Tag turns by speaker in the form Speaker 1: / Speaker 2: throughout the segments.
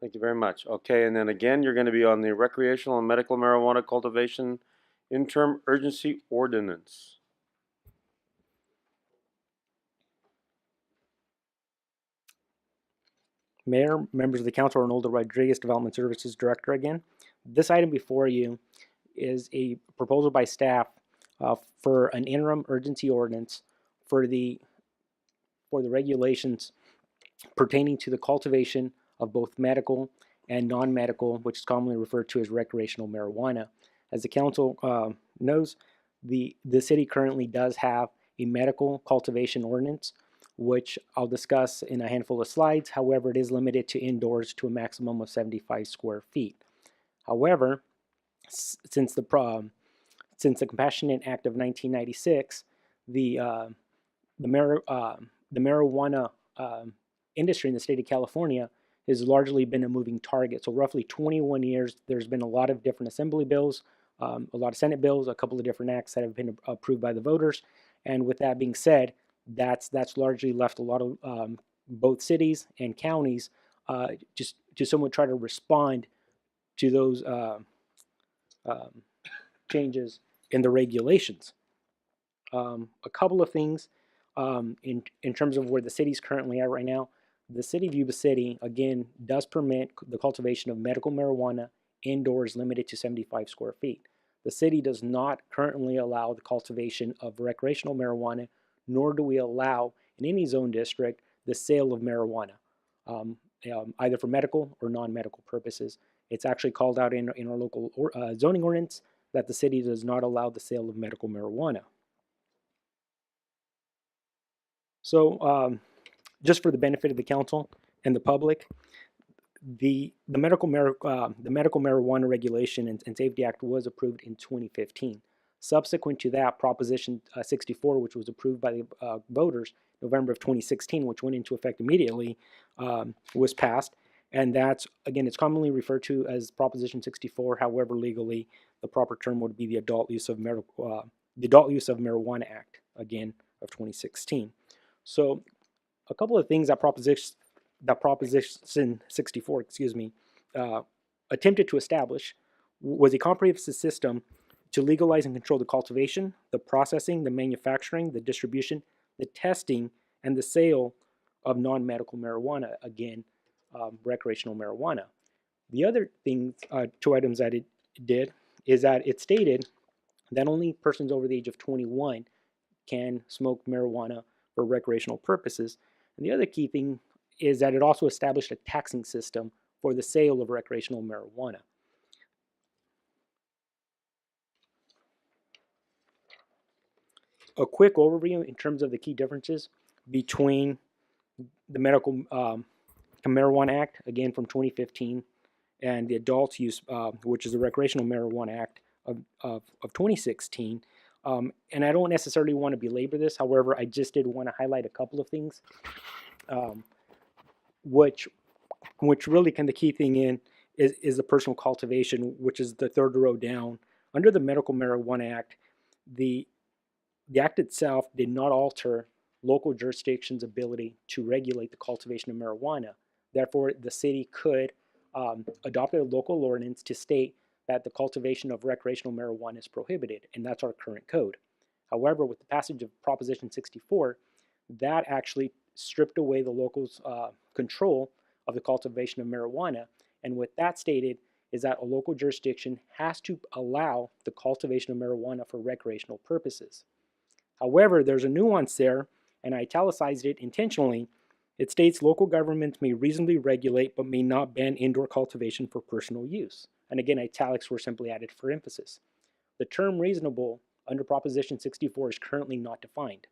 Speaker 1: Thank you very much. Okay, and then again, you're going to be on the recreational and medical marijuana cultivation interim urgency ordinance.
Speaker 2: Mayor, members of the council, Arnoldo Rodriguez, Development Services Director again. This item before you is a proposal by staff for an interim urgency ordinance for the regulations pertaining to the cultivation of both medical and non-medical, which is commonly referred to as recreational marijuana. As the council knows, the city currently does have a medical cultivation ordinance, which I'll discuss in a handful of slides. However, it is limited to indoors to a maximum of 75 square feet. However, since the Compassionate Act of 1996, the marijuana industry in the state of California has largely been a moving target. So roughly 21 years, there's been a lot of different assembly bills, a lot of Senate bills, a couple of different acts that have been approved by the voters. And with that being said, that's largely left a lot of both cities and counties just to somewhat try to respond to those changes in the regulations. A couple of things in terms of where the city's currently at right now. The city of Yuba City, again, does permit the cultivation of medical marijuana indoors limited to 75 square feet. The city does not currently allow the cultivation of recreational marijuana, nor do we allow in any zone district the sale of marijuana, either for medical or non-medical purposes. It's actually called out in our local zoning ordinance that the city does not allow the sale of medical marijuana. So, just for the benefit of the council and the public, the medical marijuana regulation and safety act was approved in 2015. Subsequent to that, Proposition 64, which was approved by the voters November of 2016, which went into effect immediately, was passed. And that's, again, it's commonly referred to as Proposition 64. However, legally, the proper term would be the Adult Use of Marijuana Act, again, of 2016. So a couple of things that Proposition 64, attempted to establish was a comprehensive system to legalize and control the cultivation, the processing, the manufacturing, the distribution, the testing, and the sale of non-medical marijuana, again, recreational marijuana. The other thing, two items that it did, is that it stated that only persons over the age of 21 can smoke marijuana for recreational purposes. And the other key thing is that it also established a taxing system for the sale of recreational marijuana. A quick overview in terms of the key differences between the Medical Marijuana Act, again from 2015, and the Adult Use, which is the Recreational Marijuana Act of 2016. And I don't necessarily want to belabor this. However, I just did want to highlight a couple of things, which really the key thing is the personal cultivation, which is the third row down. Under the Medical Marijuana Act, the act itself did not alter local jurisdictions' ability to regulate the cultivation of marijuana. Therefore, the city could adopt a local ordinance to state that the cultivation of recreational marijuana is prohibited, and that's our current code. However, with the passage of Proposition 64, that actually stripped away the locals' control of the cultivation of marijuana, and what that stated is that a local jurisdiction has to allow the cultivation of marijuana for recreational purposes. However, there's a nuance there, and I italicized it intentionally. It states local governments may reasonably regulate but may not ban indoor cultivation for personal use. And again, italics were simply added for emphasis. The term reasonable under Proposition 64 is currently not defined.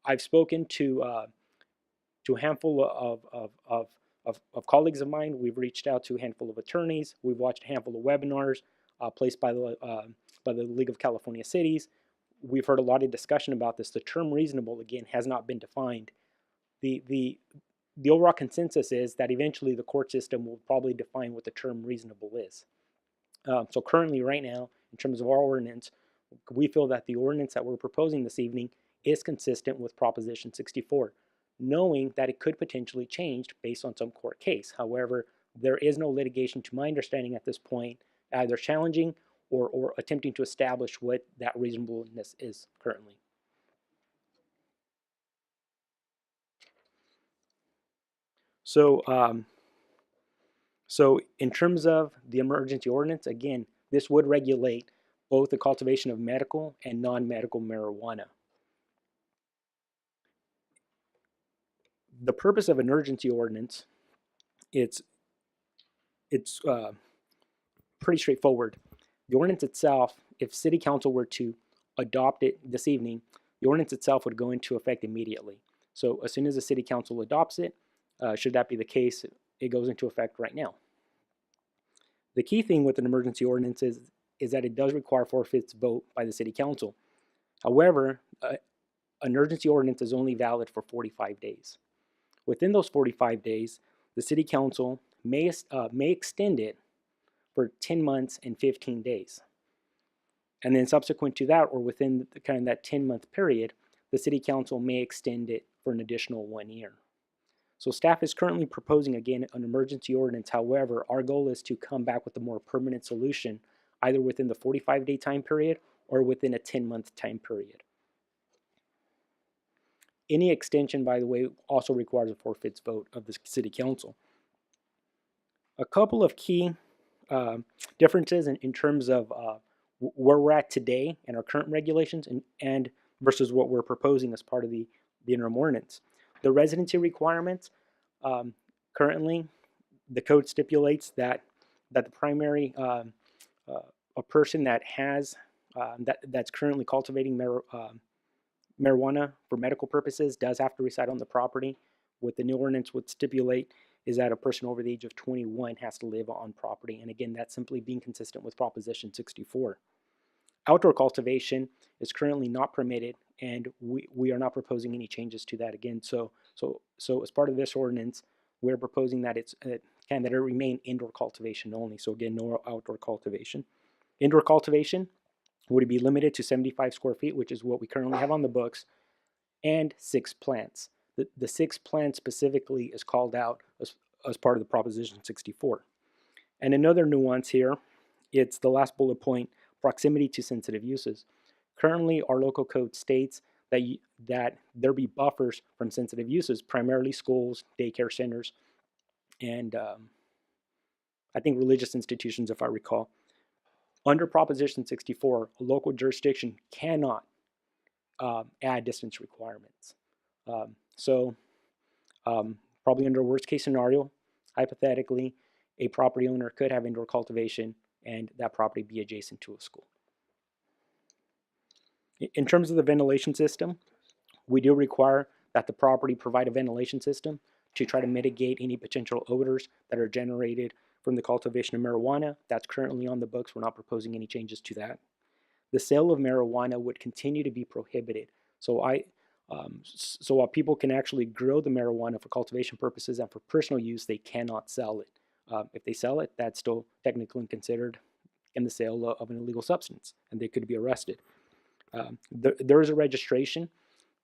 Speaker 2: I've spoken to a handful of colleagues of mine. We've reached out to a handful of attorneys. We've watched a handful of webinars placed by the League of California Cities. We've heard a lot of discussion about this. The term reasonable, again, has not been defined. The overall consensus is that eventually the court system will probably define what the term reasonable is. So currently, right now, in terms of our ordinance, we feel that the ordinance that we're proposing this evening is consistent with Proposition 64, knowing that it could potentially change based on some court case. However, there is no litigation, to my understanding at this point, either challenging or attempting to establish what that reasonableness is currently. So, so in terms of the emergency ordinance, again, this would regulate both the cultivation of medical and non-medical marijuana. The purpose of an urgency ordinance, it's pretty straightforward. The ordinance itself, if City Council were to adopt it this evening, the ordinance itself would go into effect immediately. So as soon as the City Council adopts it, should that be the case, it goes into effect right now. The key thing with an emergency ordinance is that it does require 4/5 vote by the City Council. However, an urgency ordinance is only valid for 45 days. Within those 45 days, the City Council may extend it for 10 months and 15 days. And then subsequent to that, or within kind of that 10-month period, the City Council may extend it for an additional 1 year. So staff is currently proposing, again, an emergency ordinance. However, our goal is to come back with a more permanent solution, either within the 45-day time period or within a 10-month time period. Any extension, by the way, also requires a 4/5 vote of the City Council. A couple of key differences in terms of where we're at today and our current regulations and versus what we're proposing as part of the interim ordinance. The residency requirements, currently the code stipulates that the primary a person that has that's currently cultivating marijuana for medical purposes does have to reside on the property. What the new ordinance would stipulate is that a person over the age of 21 has to live on property. And again, that's simply being consistent with Proposition 64. Outdoor cultivation is currently not permitted, and we are not proposing any changes to that again. So as part of this ordinance, we're proposing that that it remain indoor cultivation only. So again, no outdoor cultivation. Indoor cultivation would be limited to 75 square feet, which is what we currently have on the books, and 6 plants. The 6 plants specifically is called out as part of the Proposition 64. And another nuance here, it's the last bullet point, proximity to sensitive uses. Currently, our local code states that there be buffers from sensitive uses, primarily schools, daycare centers, and I think religious institutions, if I recall. Under Proposition 64, a local jurisdiction cannot add distance requirements. Probably under a worst case scenario, hypothetically, a property owner could have indoor cultivation and that property be adjacent to a school. In terms of the ventilation system, we do require that the property provide a ventilation system to try to mitigate any potential odors that are generated from the cultivation of marijuana. That's currently on the books. We're not proposing any changes to that. The sale of marijuana would continue to be prohibited. So while people can actually grow the marijuana for cultivation purposes and for personal use, they cannot sell it. If they sell it, that's still technically considered in the sale of an illegal substance, and they could be arrested. There is a registration.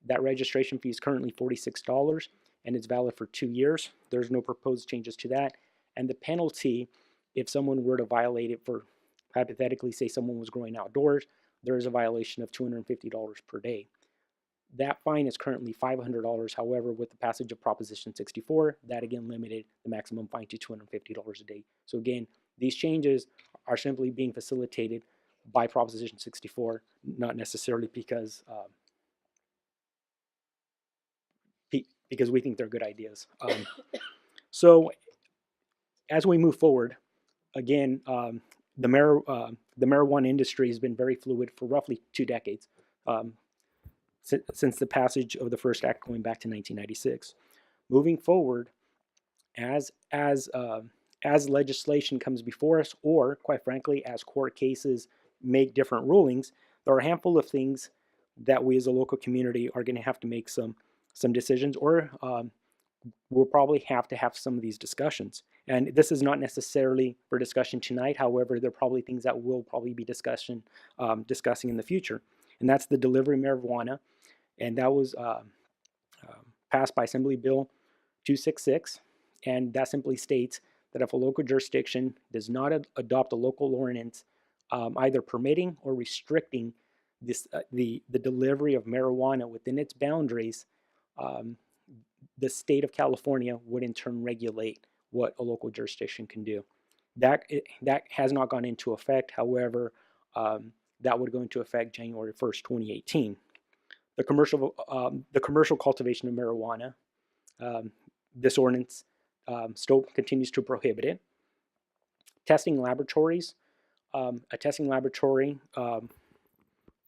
Speaker 2: That registration fee is currently $46, and it's valid for 2 years. There's no proposed changes to that. And the penalty, if someone were to violate it for, hypothetically, say someone was growing outdoors, there is a violation of $250 per day. That fine is currently $500. However, with the passage of Proposition 64, that again limited the maximum fine to $250 a day. So again, these changes are simply being facilitated by Proposition 64, not necessarily because we think they're good ideas. So as we move forward, again, the marijuana industry has been very fluid for roughly 2 decades. Since the passage of the first act going back to 1996. Moving forward, as legislation comes before us, or quite frankly, as court cases make different rulings, there are a handful of things that we as a local community are going to have to make some decisions, or we'll probably have to have some of these discussions. And this is not necessarily for discussion tonight. However, there are probably things that we'll probably be discussing in the future. And that's the delivery of marijuana, and that was passed by Assembly Bill 266, and that simply states that if a local jurisdiction does not adopt a local ordinance either permitting or restricting the delivery of marijuana within its boundaries, the state of California would in turn regulate what a local jurisdiction can do. That has not gone into effect. However, that would go into effect January 1st, 2018. The commercial cultivation of marijuana, this ordinance still continues to prohibit it. Testing laboratories, a testing laboratory,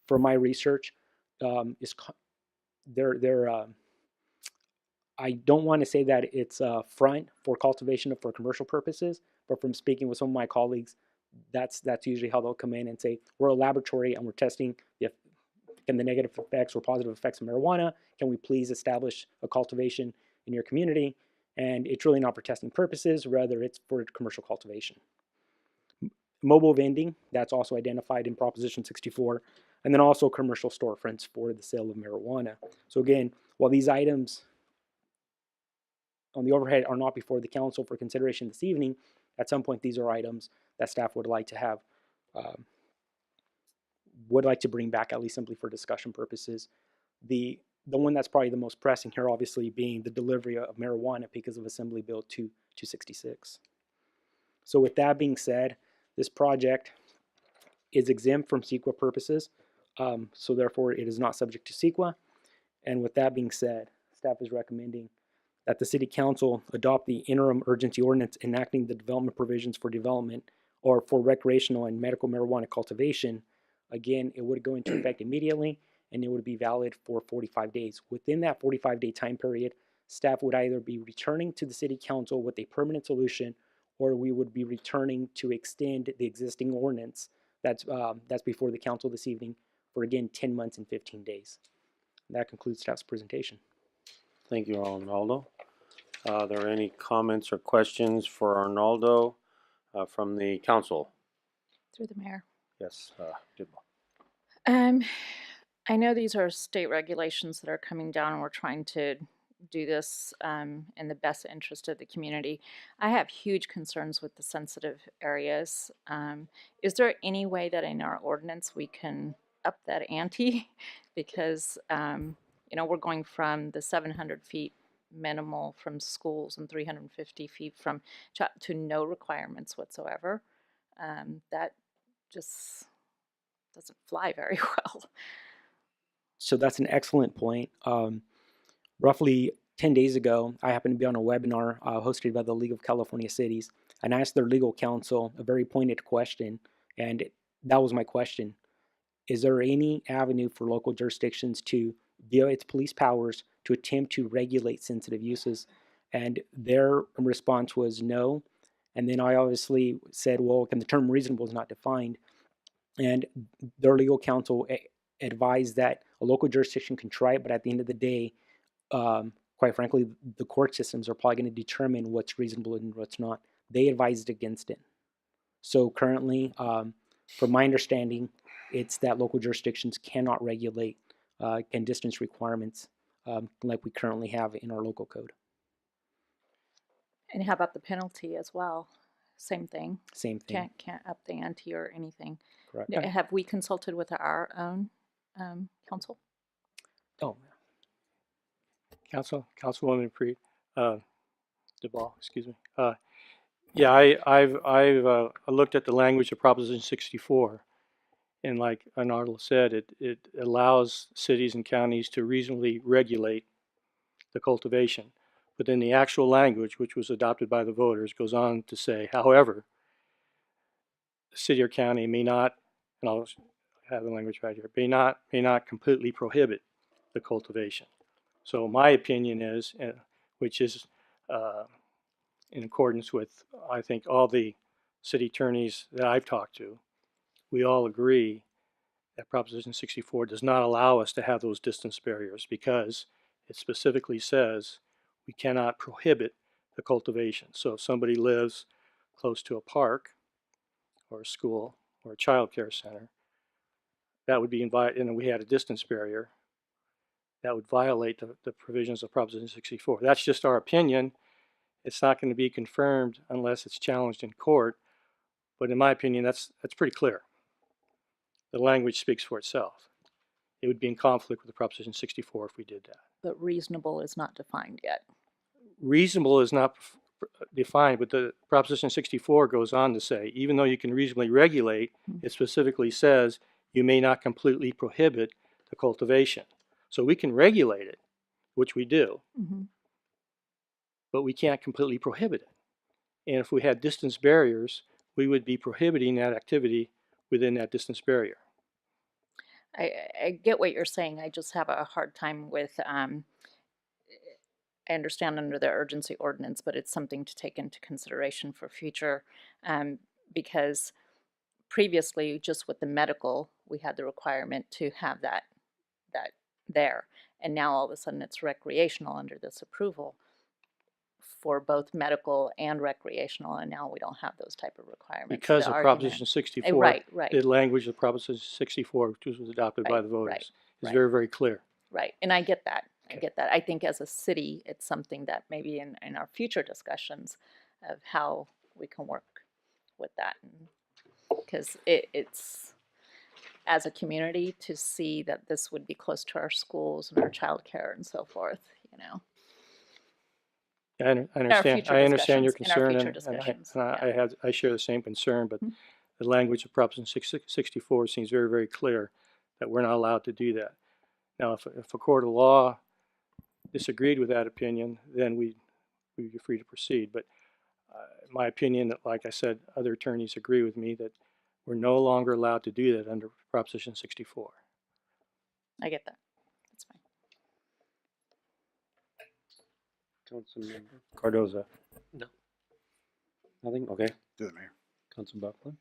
Speaker 2: for my research, is they're I don't want to say that it's a front for cultivation for commercial purposes, but from speaking with some of my colleagues, that's usually how they'll come in and say, we're a laboratory and we're testing the negative effects or positive effects of marijuana. Can we please establish a cultivation in your community? And it's really not for testing purposes, rather it's for commercial cultivation. Mobile vending, that's also identified in Proposition 64, and then also commercial storefronts for the sale of marijuana. So again, while these items on the overhead are not before the council for consideration this evening, at some point these are items that staff would like to have, would like to bring back, at least simply for discussion purposes. The one that's probably the most pressing here, obviously, being the delivery of marijuana because of Assembly Bill 266. So with that being said, this project is exempt from CEQA purposes, so therefore it is not subject to CEQA. And with that being said, staff is recommending that the City Council adopt the interim urgency ordinance enacting the development provisions for development or for recreational and medical marijuana cultivation. Again, it would go into effect immediately and it would be valid for 45 days. Within that 45-day time period, staff would either be returning to the City Council with a permanent solution, or we would be returning to extend the existing ordinance that's before the council this evening for, again, 10 months and 15 days. And that concludes staff's presentation.
Speaker 1: Thank you, Arnaldo. Are there any comments or questions for Arnaldo from the council?
Speaker 3: Through the mayor.
Speaker 1: Yes, Yuba.
Speaker 3: I know these are state regulations that are coming down, and we're trying to do this in the best interest of the community. I have huge concerns with the sensitive areas. Is there any way that in our ordinance we can up that ante? Because you know, we're going from the 700 feet minimal from schools and 350 feet from to no requirements whatsoever. That just doesn't fly very well.
Speaker 2: So that's an excellent point. Roughly 10 days ago, I happened to be on a webinar hosted by the League of California Cities, and I asked their legal counsel a very pointed question, and that was my question. Is there any avenue for local jurisdictions to, via its police powers, to attempt to regulate sensitive uses? And their response was no. And then I obviously said, well, the term reasonable is not defined. And their legal counsel advised that a local jurisdiction can try it, but at the end of the day, quite frankly, the court systems are probably going to determine what's reasonable and what's not. They advised against it. So currently, from my understanding, it's that local jurisdictions cannot regulate and distance requirements like we currently have in our local code.
Speaker 3: And how about the penalty as well? Same thing.
Speaker 2: Same thing.
Speaker 3: Can't up the ante or anything.
Speaker 2: Correct.
Speaker 3: Have we consulted with our own council?
Speaker 2: Oh,
Speaker 4: Councilwoman Duvall, excuse me. Yeah, I've looked at the language of Proposition 64, and like Arnaldo said, it allows cities and counties to reasonably regulate the cultivation. But then the actual language, which was adopted by the voters, goes on to say, however, the city or county may not, and I'll have the language right here, may not completely prohibit the cultivation. So my opinion is, which is in accordance with, I think, all the city attorneys that I've talked to, we all agree that Proposition 64 does not allow us to have those distance barriers because it specifically says we cannot prohibit the cultivation. So if somebody lives close to a park or a school or a child care center, that would be invited, and we had a distance barrier, that would violate the provisions of Proposition 64. That's just our opinion. it's not going to be confirmed unless it's challenged in court. But in my opinion, that's pretty clear. The language speaks for itself. It would be in conflict with the Proposition 64 if we did that.
Speaker 3: But reasonable is not defined yet.
Speaker 4: Reasonable is not defined, but the Proposition 64 goes on to say, even though you can reasonably regulate, it specifically says you may not completely prohibit the cultivation. So we can regulate it, which we do, but we can't completely prohibit it. And if we had distance barriers, we would be prohibiting that activity within that distance barrier.
Speaker 3: I get what you're saying. I just have a hard time with, I understand under the urgency ordinance, but it's something to take into consideration for future, because previously, just with the medical, we had the requirement to have that there. And now all of a sudden it's recreational under this approval for both medical and recreational, and now we don't have those type of requirements.
Speaker 4: Because
Speaker 3: The
Speaker 4: of
Speaker 3: argument-
Speaker 4: Proposition 64,
Speaker 3: Right.
Speaker 4: the language of Proposition 64, which was adopted by the voters, is very, very clear.
Speaker 3: Right, and I get that. I get that. I think as a city, it's something that maybe in our future discussions of how we can work with that. Because it's, as a community, to see that this would be close to our schools and our childcare and so forth, you know.
Speaker 4: I understand. I understand your concern,
Speaker 3: future
Speaker 4: and
Speaker 3: discussions,
Speaker 4: I share the same concern. But the language of Proposition 64 seems very, very clear that we're not allowed to do that. Now, if a court of law disagreed with that opinion, then we'd be free to proceed. But my opinion, that, like I said, other attorneys agree with me that we're no longer allowed to do that under Proposition 64.
Speaker 3: I get that. That's fine.
Speaker 1: Councilmember Cardoza?
Speaker 5: No.
Speaker 1: Nothing? Okay.
Speaker 6: To the mayor.
Speaker 1: Council Buckland?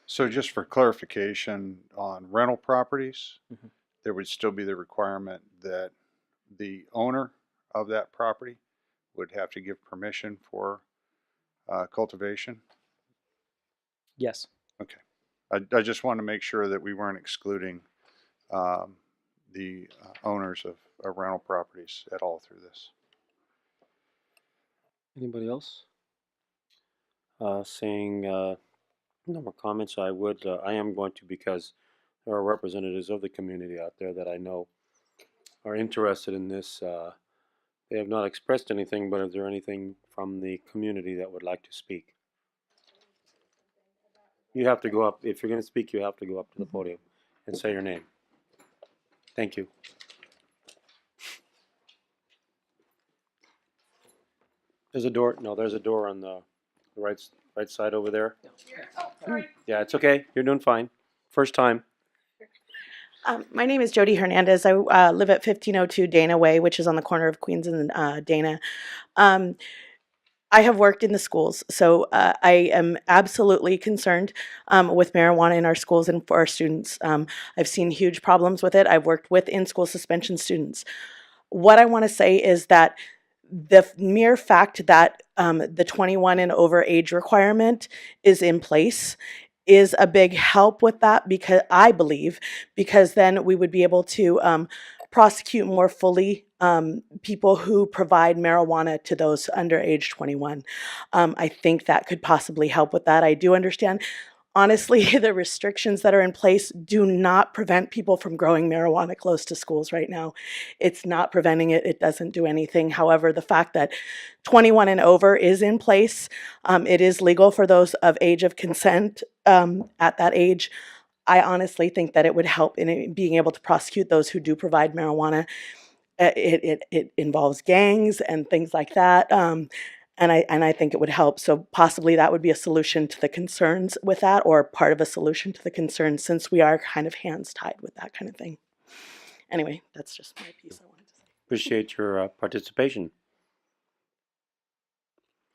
Speaker 6: So just for clarification, on rental properties,
Speaker 1: Mhm.
Speaker 6: there would still be the requirement that the owner of that property would have to give permission for cultivation?
Speaker 2: Yes.
Speaker 6: Okay. I just want to make sure that we weren't excluding the owners of rental properties at all through this.
Speaker 1: Anybody else? Saying no more comments, I am going to, because there are representatives of the community out there that I know are interested in this. They have not expressed anything, but is there anything from the community that would like to speak? You have to go up. If you're going to speak, you have to go up to the podium and say your name. Thank you. There's a door. No, there's a door on the right side over there. Yeah, it's okay. You're doing fine. First time.
Speaker 7: My name is Jody Hernandez. I live at 1502 Dana Way, which is on the corner of Queens and Dana. I have worked in the schools, so I am absolutely concerned with marijuana in our schools and for our students. I've seen huge problems with it. I've worked with in-school suspension students. What I want to say is that the mere fact that the 21 and over age requirement is in place is a big help with that, because I believe, because then we would be able to prosecute more fully people who provide marijuana to those under age 21. I think that could possibly help with that. I do understand, honestly, the restrictions that are in place do not prevent people from growing marijuana close to schools right now. It's not preventing it. It doesn't do anything. However, the fact that 21 and over is in place, it is legal for those of age of consent at that age. I honestly think that it would help in being able to prosecute those who do provide marijuana. It involves gangs and things like that. And I think it would help. So possibly that would be a solution to the concerns with that, or part of a solution to the concerns, since we are kind of hands tied with that kind of thing. Anyway, that's just my piece I wanted to say.
Speaker 1: Appreciate your participation.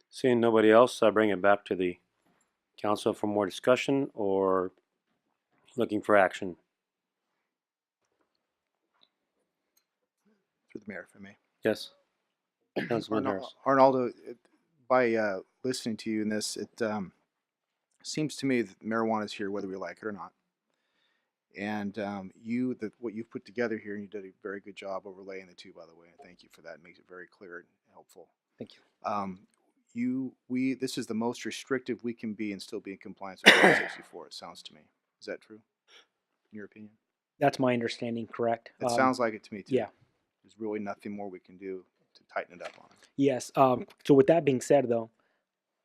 Speaker 1: Seeing nobody else, I bring it back to the council for more discussion or looking for action.
Speaker 5: Through the mayor, if I may.
Speaker 1: Yes. Councilman Harris.
Speaker 5: Arnaldo, by listening to you in this, it seems to me that marijuana is here whether we like it or not. And what you've put together here, and you did a very good job overlaying the two, by the way. And thank you for that. It makes it very clear and helpful.
Speaker 2: Thank you.
Speaker 5: this is the most restrictive we can be and still be in compliance with 64. It sounds to me. Is that true? In your opinion?
Speaker 2: That's my understanding, correct?
Speaker 5: It sounds like it to me too.
Speaker 2: yeah.
Speaker 5: There's really nothing more we can do to tighten it up on it.
Speaker 2: Yes. So with that being said, though,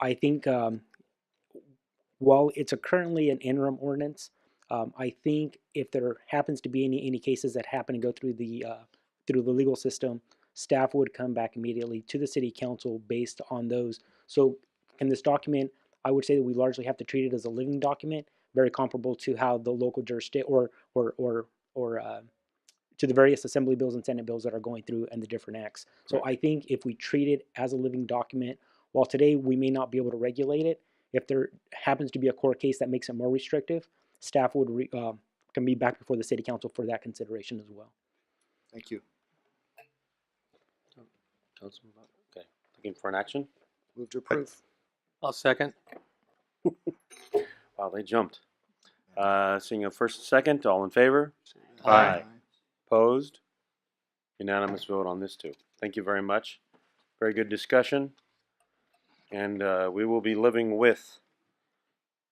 Speaker 2: I think while it's currently an interim ordinance, I think if there happens to be any cases that happen to go through the legal system, staff would come back immediately to the city council based on those. So in this document, I would say that we largely have to treat it as a living document, very comparable to how the local jurisdiction or to the various assembly bills and senate bills that are going through and the different acts. So I think if we treat it as a living document, while today we may not be able to regulate it, if there happens to be a court case that makes it more restrictive, staff would can be back before the city council for that consideration as well.
Speaker 5: Thank you.
Speaker 1: Okay, looking for an action?
Speaker 5: Move to approve.
Speaker 4: I'll second.
Speaker 1: Wow, they jumped. Seeing a first and second, all in favor?
Speaker 6: Aye.
Speaker 1: Opposed? Unanimous vote on this too. Thank you very much. Very good discussion. And we will be living with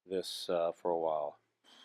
Speaker 1: this for a while.